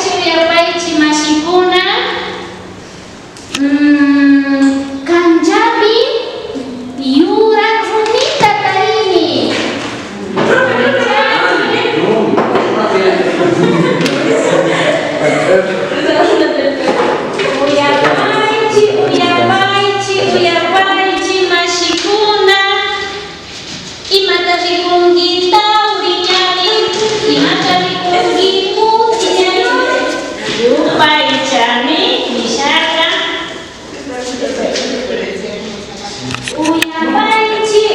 Uyapaichi mashikuna. Kanjabi yuran rumita tarini. Uyapaichi mashikuna. Imata vikungita urinyani. Imata vikungimu tinyani. Uyapaichani mishaka.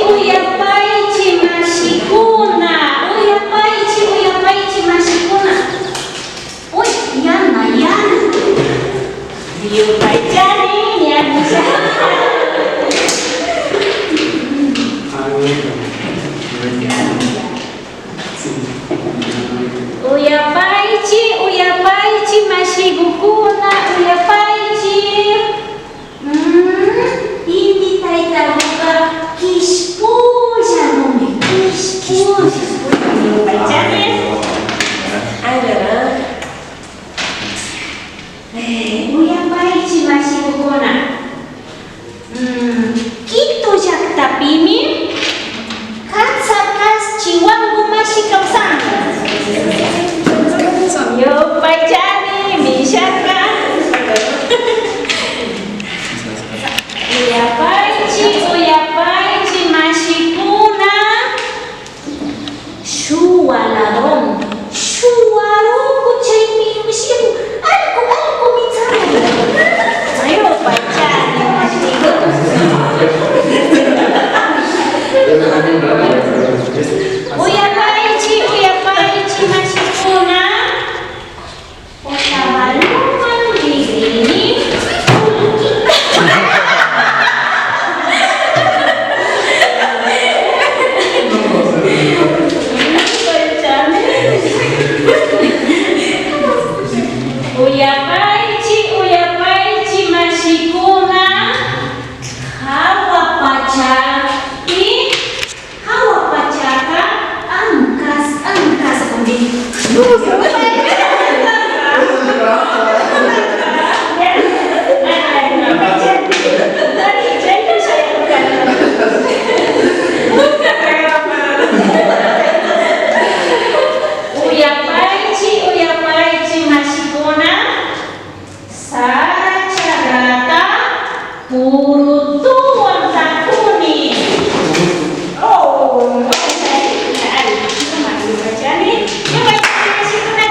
Uyapaichi mashikuna. Uyapaichi mashikuna. Uy, yana. Uyapaichani yana. Uyapaichi mashigukuna. Uyapaichi. Ini taitabuka kispuja nome. Kispuja. Uyapaichani. Uyapaichi mashigukuna. Kito jaktapimi. Katsakas chiwangu mashikausan. Uyapaichani mishaka. Uyapaichi mashikuna. Shuwalarong kuchaimi mishiku. Alku mitara. Ayo paichani mashikuna. Uyapaichi mashikuna. Otawaluman digini. Uyapaichi mashikuna. Hawapachaka angkas kundi. Uyapaichi mashikuna. Saracarata pur